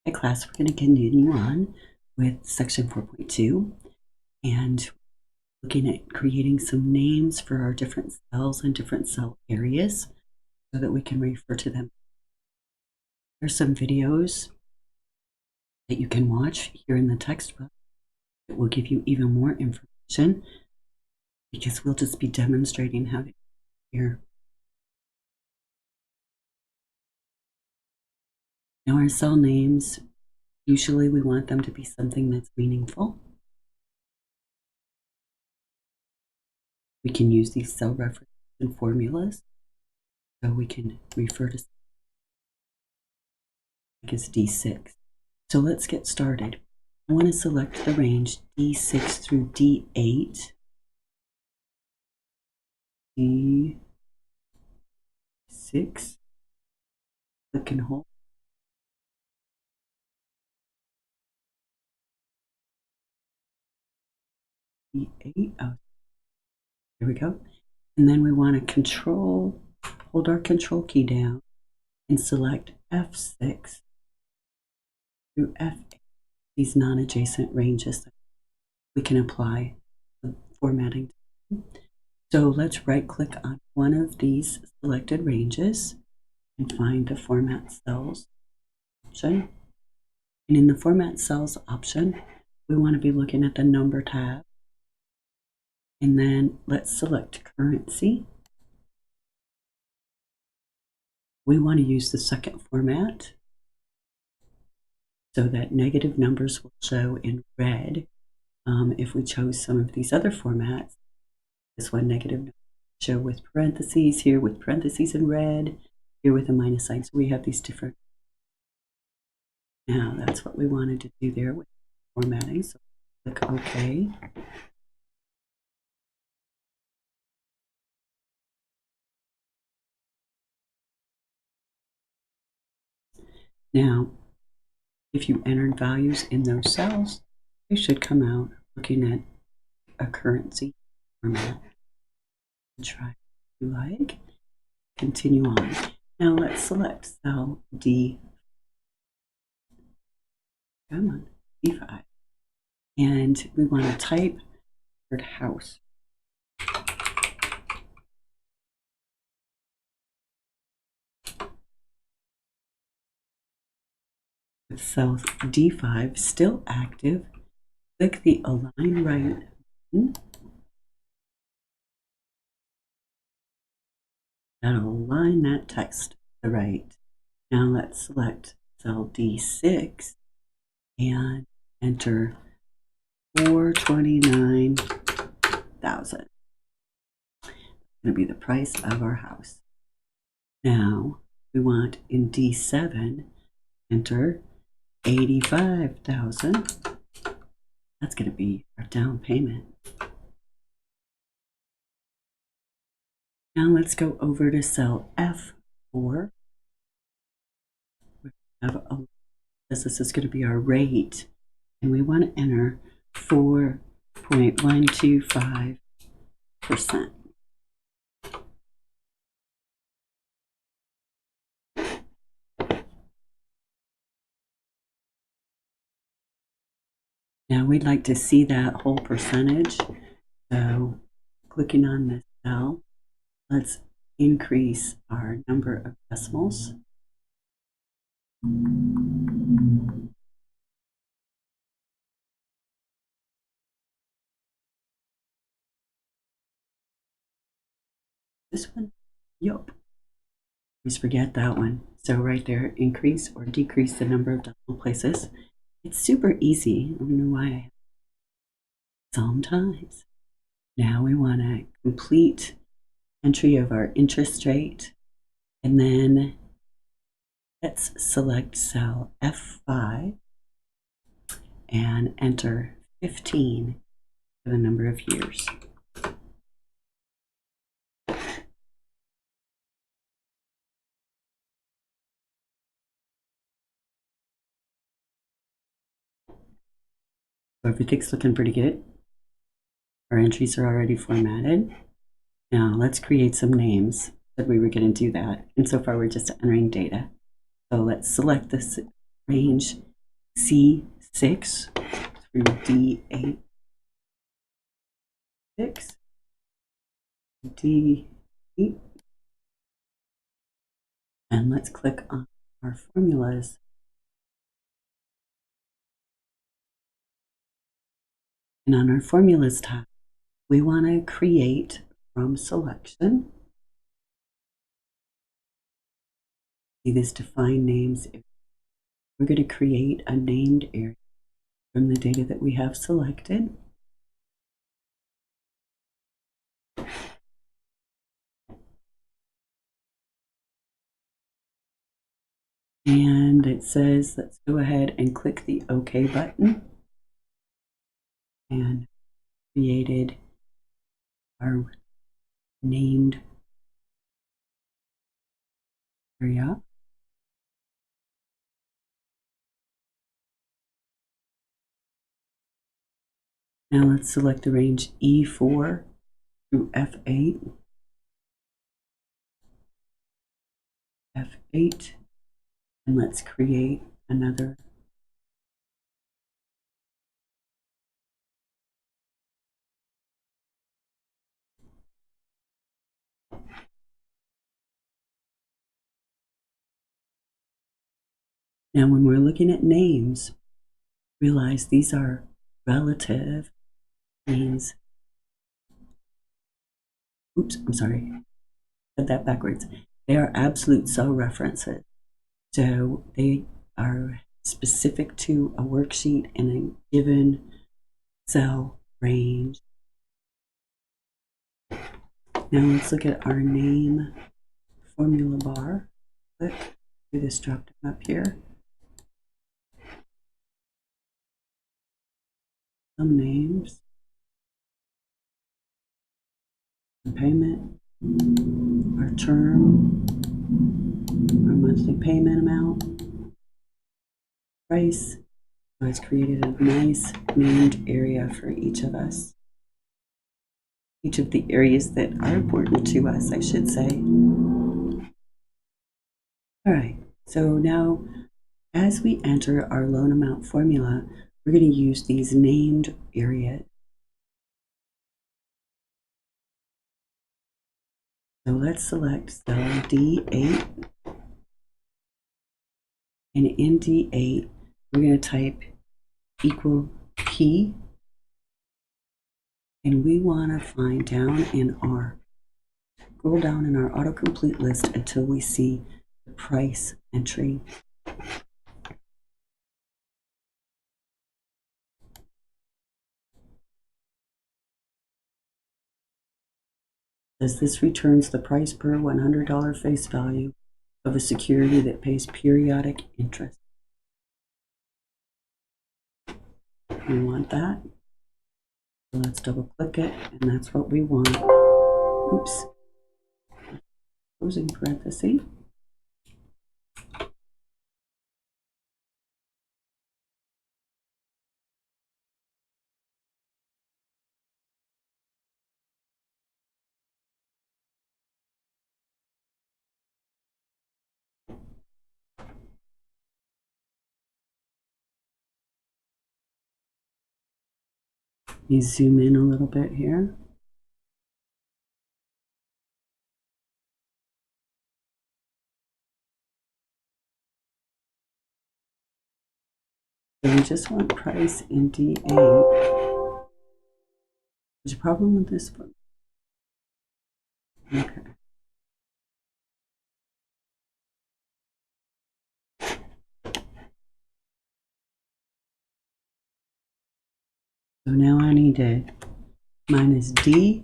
Hi class, we're going to continue on with section 4.2 and looking at creating some names for our different cells and different cell areas so that we can refer to them. There's some videos that you can watch here in the textbook that will give you even more information because we'll just be demonstrating how to here. Now our cell names, usually we want them to be something that's meaningful. We can use these cell references and formulas so we can refer to as D6. So let's get started. I want to select the range D6 through D8. D6. Click and hold. D8. Oh, there we go. And then we want to hold our control key down and select F6 through F8. These non-adjacent ranges that we can apply the formatting. So let's right click on one of these selected ranges and find the Format Cells option. And in the Format Cells option, we want to be looking at the Number tab. And then let's select Currency. We want to use the second format so that negative numbers will show in red. If we chose some of these other formats, this one negative numbers show with parentheses, here with parentheses in red, here with a minus sign. So we have these different. Now that's what we wanted to do there with formatting. So click OK. Now, if you entered values in those cells, they should come out looking at a currency format. Try if you like. Continue on. Now let's select cell D. Come on, D5. And we want to type the word house. With cell D5 still active, click the Align Right button. That'll align that text to the right. Now let's select cell D6 and enter 429,000. Going to be the price of our house. Now we want in D7 enter 85,000. That's going to be our down payment. Now let's go over to cell F4. We have this is going to be our rate, and we want to enter 4.125%. Now we'd like to see that whole percentage. So clicking on this cell, let's increase our number of decimals. This one, yup. Please forget that one. So right there, increase or decrease the number of decimal places. It's super easy. I don't know why. Sometimes. Now we want to complete entry of our interest rate. And then let's select cell F5 and enter 15 for the number of years. So everything's looking pretty good. Our entries are already formatted. Now let's create some names. Said we were going to do that. And so far we're just entering data. So let's select this range C6 through D8, 6, D8, and let's click on our formulas. And on our formulas tab, we want to create from selection. See this define names. We're going to create a named area from the data that we have selected. And it says, let's go ahead and click the OK button. And created our named area. Now let's select the range E4 through F8. F8. And let's create another Now, when we're looking at names, realize these are relative, means, oops, I'm sorry, I said that backwards. They are absolute cell references. So they are specific to a worksheet in a given cell range. Now let's look at our name formula bar. Click through this drop down up here. Some names, payment, our term, our monthly payment amount, price. So it's created a nice named area for each of us. Each of the areas that are important to us, I should say. All right, so now as we enter our loan amount formula, we're going to use these named areas. So let's select cell D8. And in D8, we're going to type equal P. And we want to find scroll down in our autocomplete list until we see the price entry. As this returns the price per $100 face value of a security that pays periodic interest. We want that. So let's double click it, and that's what we want. Oops. Closing parenthesis. Let me zoom in a little bit here. So we just want price in D8. There's a problem with this one. Okay. So now I need to minus D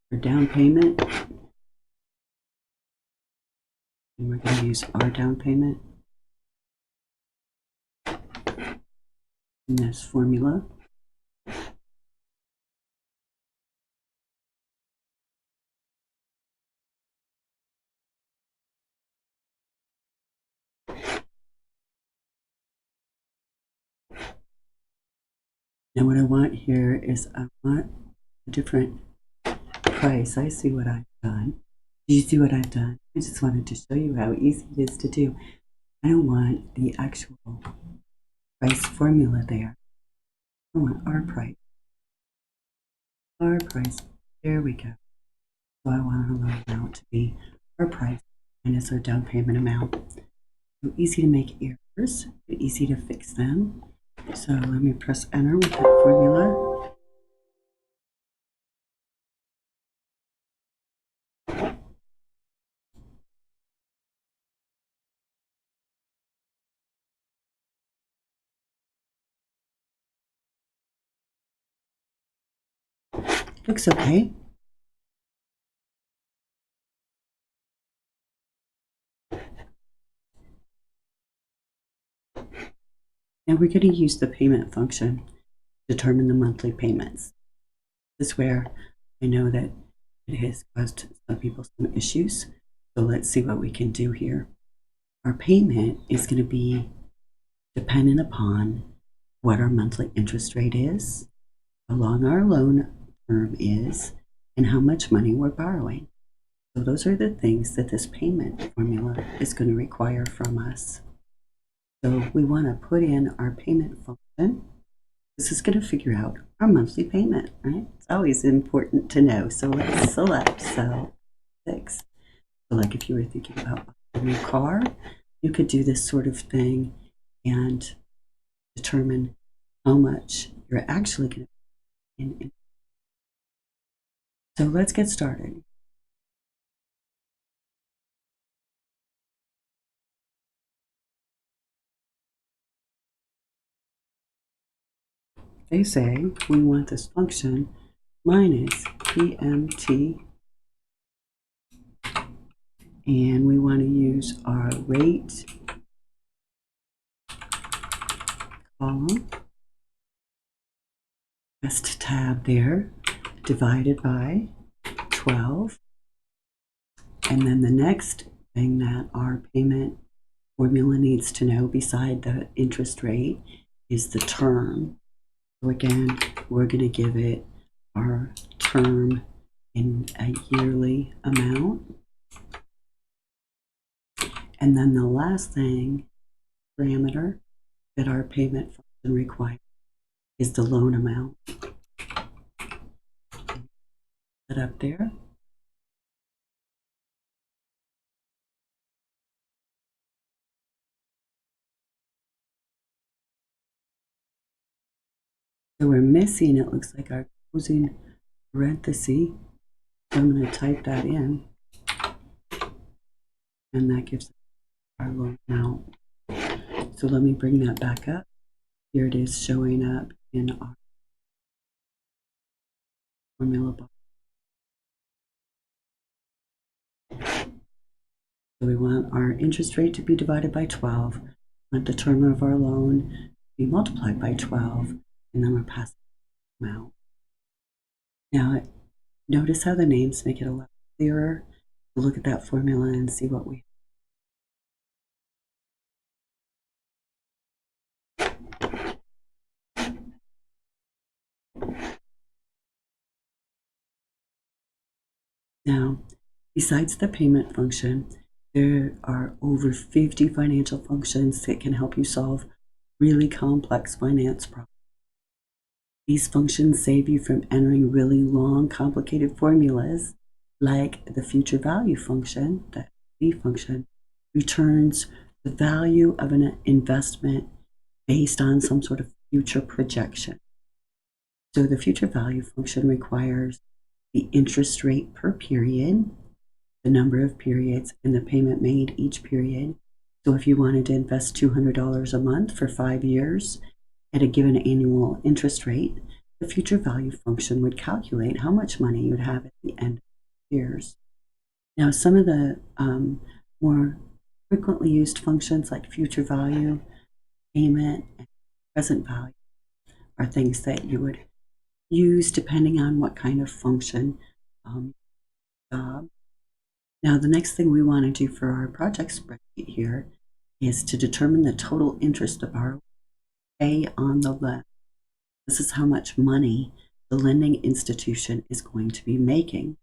for down payment. And we're going to use our down payment in this formula. Now what I want here is I want a different price. I see what I've done. Do you see what I've done? I just wanted to show you how easy it is to do. I don't want the actual price formula there. I want our price. Our price. There we go. So I want our loan amount to be our price minus our down payment amount. So easy to make errors, but easy to fix them. So let me press enter with that formula. Looks okay. Now we're going to use the payment function to determine the monthly payments. This is where I know that it has caused some people some issues. So let's see what we can do here. Our payment is going to be dependent upon what our monthly interest rate is, how long our loan term is, and how much money we're borrowing. So those are the things that this payment formula is going to require from us. So we want to put in our payment function. This is going to figure out our monthly payment, right? It's always important to know. So let's select cell 6. So like if you were thinking about a new car, you could do this sort of thing and determine how much you're actually going to pay in. So let's get started. They say we want this function minus PMT, and we want to use our rate column, rest tab there, divided by 12. And then the next thing that our payment formula needs to know beside the interest rate is the term. So again, we're going to give it our term in a yearly amount. And then the last thing, parameter that our payment function requires is the loan amount. Put it up there. So we're missing, it looks like, our closing parenthesis. So I'm going to type that in, and that gives our loan amount. So let me bring that back up. Here it is showing up in our formula box. So we want our interest rate to be divided by 12. We want the term of our loan to be multiplied by 12, and then we're passing the amount. Now, notice how the names make it a lot clearer. We'll look at that formula and see what we Now, besides the payment function, there are over 50 financial functions that can help you solve really complex finance problems. These functions save you from entering really long, complicated formulas, like the future value function, the V function, returns the value of an investment based on some sort of future projection. So the future value function requires the interest rate per period, the number of periods, and the payment made each period. So if you wanted to invest $200 a month for 5 years at a given annual interest rate, the future value function would calculate how much money you would have at the end of years. Now, some of the more frequently used functions like future value, payment, and present value are things that you would use depending on what kind of function job. Now, the next thing we want to do for our project spreadsheet here is to determine the total interest of our A on the left. This is how much money the lending institution is going to be making.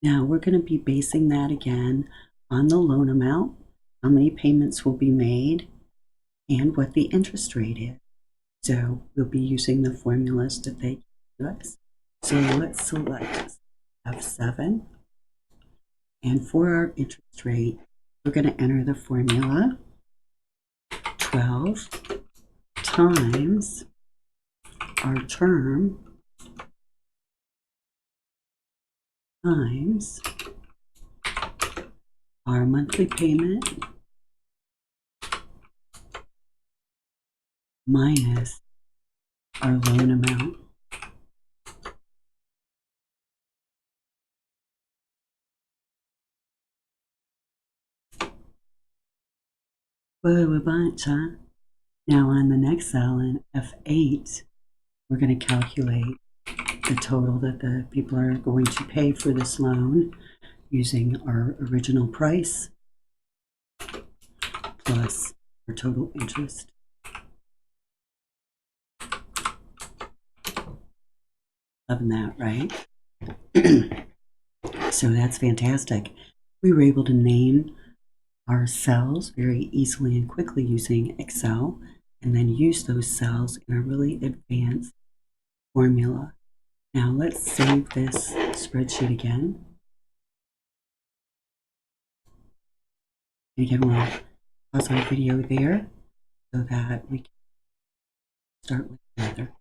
Now, we're going to be basing that again on the loan amount, how many payments will be made, and what the interest rate is. So we'll be using the formulas that they give us. So let's select F7. And for our interest rate, we're going to enter the formula 12 times our term times our monthly payment minus our loan amount. Whoa, a bunch, huh? Now on the next cell in F8, we're going to calculate the total that the people are going to pay for this loan using our original price plus our total interest. Loving that, right? So that's fantastic. We were able to name our cells very easily and quickly using Excel, and then use those cells in a really advanced formula. Now let's save this spreadsheet again. And again, we'll pause our video there so that we can start with the other.